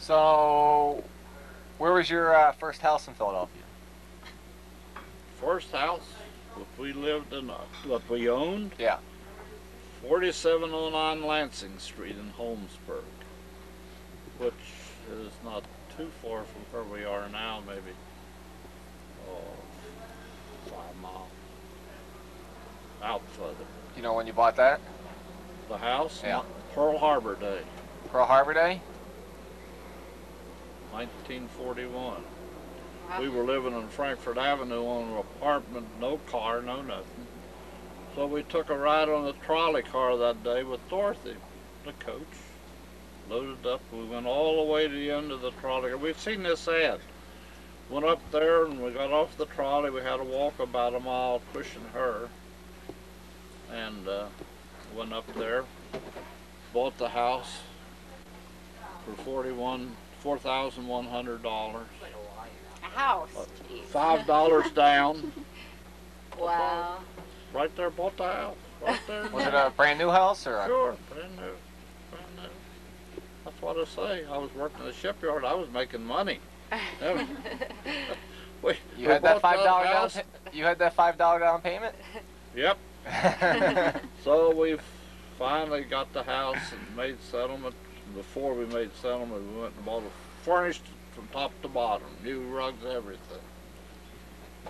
So, where was your first house in Philadelphia? First house that we lived in, that we owned, Yeah. 4709 Lansing Street in Holmesburg, which is not too far from where we are now, maybe 5 miles out further. You know when you bought that? The house? Yeah. Pearl Harbor Day, Pearl Harbor Day? 1941. Wow. We were living on Frankfurt Avenue on an apartment, no car, no nothing. So we took a ride on the trolley car that day with Dorothy, the coach. Loaded up, we went all the way to the end of the trolley. We've seen this ad. Went up there and we got off the trolley. We had to walk about a mile pushing her. And went up there, bought the house for $4,100. A house. Jeez. $5 down. Wow. Right there, bought the house. Right there. Was it a brand new house or? Sure, brand new. Brand new. That's what I say. I was working in the shipyard. I was making money. You had that $5 down. You had that $5 down payment. Yep. So we finally got the house and made settlement. Before we made settlement, we went and bought it furnished from top to bottom, new rugs, everything.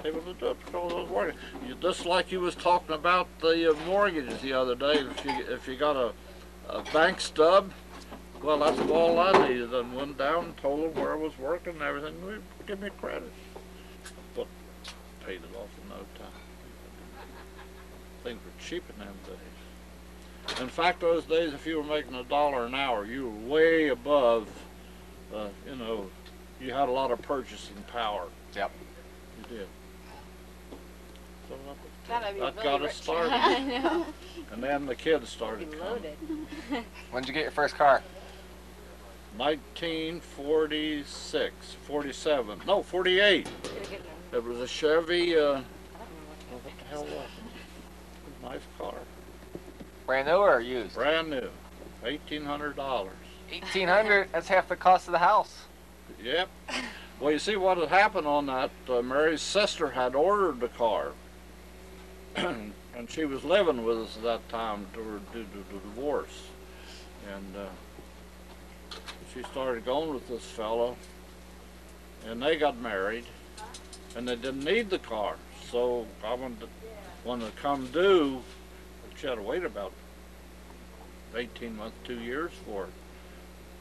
Able to do it because I was working. Just like you was talking about the mortgages the other day. If you got a bank stub, well, that's all I needed. And went down and told them where I was working and everything. They give me credit, but paid it off in no time. Things were cheap in them days. In fact, those days, if you were making $1 an hour, you were way above. You know, you had a lot of purchasing power. Yep. You did. So That that got us started. I know. And then the kids started Be coming. loaded. When did you get your first car? 1946, 47, no, 48. It was a Chevy, what the hell was it? Nice car. Brand new or used? Brand new, $1,800. $1,800. That's half the cost of the house. Yep. Well, you see what had happened on that, Mary's sister had ordered the car. And she was living with us at that time due to the divorce. And she started going with this fellow, and they got married, and they didn't need the car. So I when it come due, she had to wait about 18 months, 2 years for it.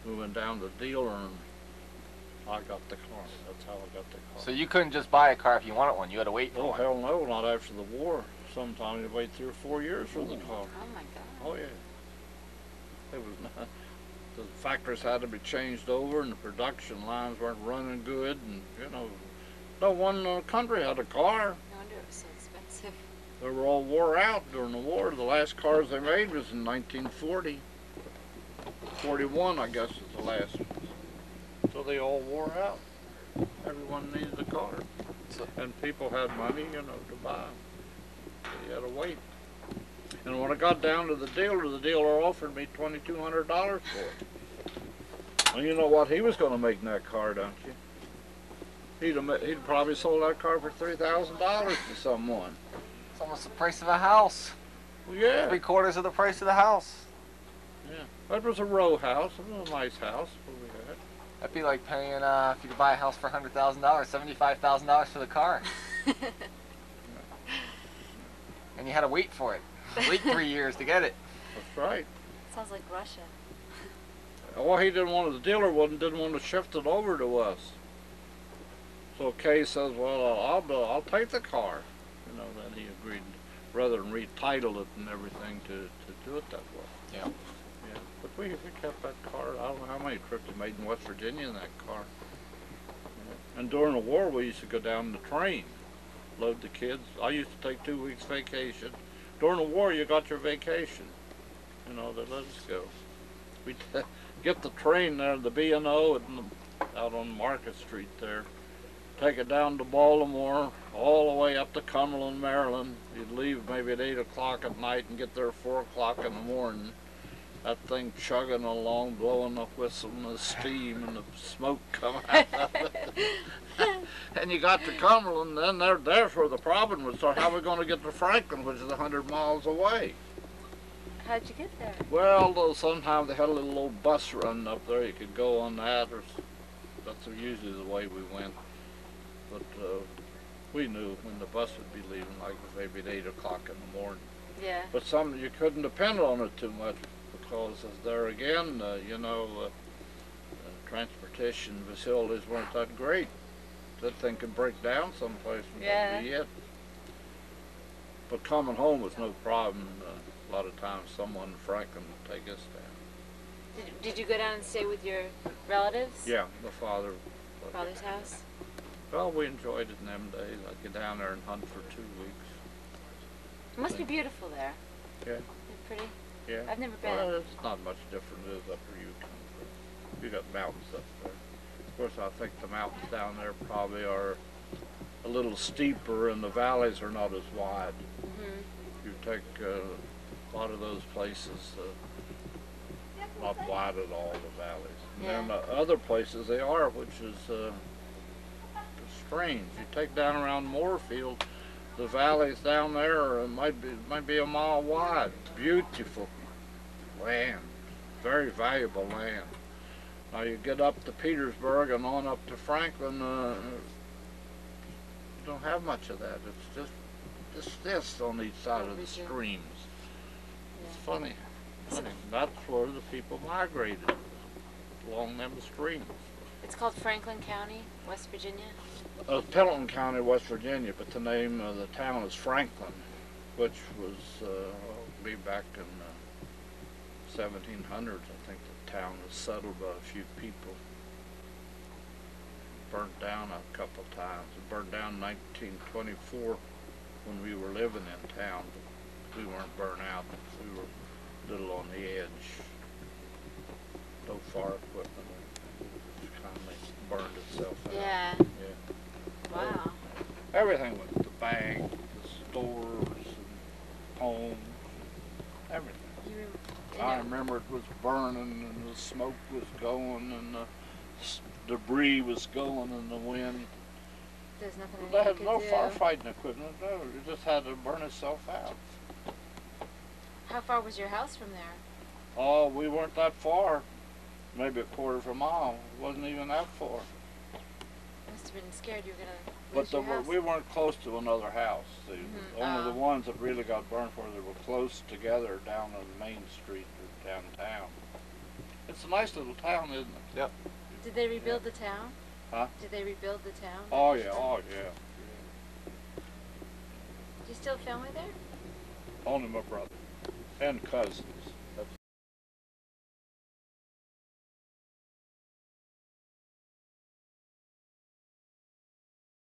We went down to the dealer and I got the car. That's how I got the car. So you couldn't just buy a car if you wanted one. You had to wait for Oh, one. hell no, not after the war. Sometimes you wait 3 or 4 years for the car. Oh my God. Oh yeah. It was not, the factories had to be changed over and the production lines weren't running good, and you know, no one country had a car. No wonder it was so expensive. They were all wore out during the war. The last cars they made was in 1940. 41, I guess, is the last one. So they all wore out. Everyone needed a car. And people had money, you know, to buy them. So you had to wait. And when I got down to the dealer offered me $2,200 for it. Well, you know what he was going to make in that car, don't you? He'd probably sold that car for $3,000 to someone. It's almost the price of a house. Well, yeah. 3/4 of the price of the house. Yeah. That was a row house. It was a nice house. What we had. That'd be like paying, if you could buy a house for $100,000, $75,000 for the car. And you had to wait for it. Wait 3 years to get it. That's right. Sounds like Russia. Well, he didn't want, the dealer didn't want to shift it over to us. So Kay says, well, I'll take the car. You know, then he agreed, rather than retitle it and everything, to do it that way. Yeah. Yeah. But we kept that car. I don't know how many trips we made in West Virginia in that car. Yeah. And during the war, we used to go down the train, load the kids. I used to take 2 weeks vacation. During the war, you got your vacation. You know, they let us go. We'd get the train there, the B&O, out on Market Street there. Take it down to Baltimore, all the way up to Cumberland, Maryland. You'd leave maybe at 8 o'clock at night and get there at 4 o'clock in the morning. that thing chugging along, blowing the whistle and the steam and the smoke coming out of it. And you got to Cumberland, then there's where the problem was. So how are we going to get to Franklin, which is 100 miles away? How'd you get there? Well, sometime they had a little old bus run up there. You could go on that, or that's usually the way we went. But we knew when the bus would be leaving, like maybe at 8 o'clock in the morning. Yeah. But you couldn't depend on it too much, because as there again, transportation facilities weren't that great. That thing could break down someplace and that'd be it. But coming home was no problem. A lot of times someone in Franklin would take us down. Did you go down and stay with your relatives? Yeah, the father's house? Well, we enjoyed it in them days. I'd get down there and hunt for 2 weeks. It must be beautiful there. Yeah. It's pretty? Yeah. I've never been. Well, it's not much different as up where you come from. You got mountains up there. Of course, I think the mountains down there probably are a little steeper and the valleys are not as wide. Mm-hmm. You take a lot of those places, not wide at all, the valleys. And then other places they are, which is strange. You take down around Moorfield, the valleys down there might be a mile wide. Beautiful land, very valuable land. Now you get up to Petersburg and on up to Franklin, you don't have much of that. It's just this on each side of the streams. It's funny. That's where the people migrated, along them streams. It's called Franklin County, West Virginia? Pendleton County, West Virginia, but the name of the town is Franklin, which was way back in 1700s. I think the town was settled by a few people. Burnt down a couple times. It burned down in 1924 when we were living in town, but we weren't burnt out. We were a little on the edge. No fire equipment. It kind of burned itself out. Yeah. Yeah. Wow. Everything went, the bank, the stores, and homes, everything. I remember it was burning and the smoke was going and the debris was going in the wind. There's nothing They had could no do. firefighting equipment. No, it just had to burn itself out. How far was your house from there? Oh, we weren't that far. Maybe a quarter of a mile. It wasn't even that far. Must have been scared you were gonna But lose your house. we weren't close to another house. Only the ones that really got burned where they were close together down on Main Street or downtown. It's a nice little town, isn't it? Yep. Did they rebuild the town? Huh? Did they rebuild the town? Oh yeah, oh yeah. Do you still have family there? Only my brother and cousins.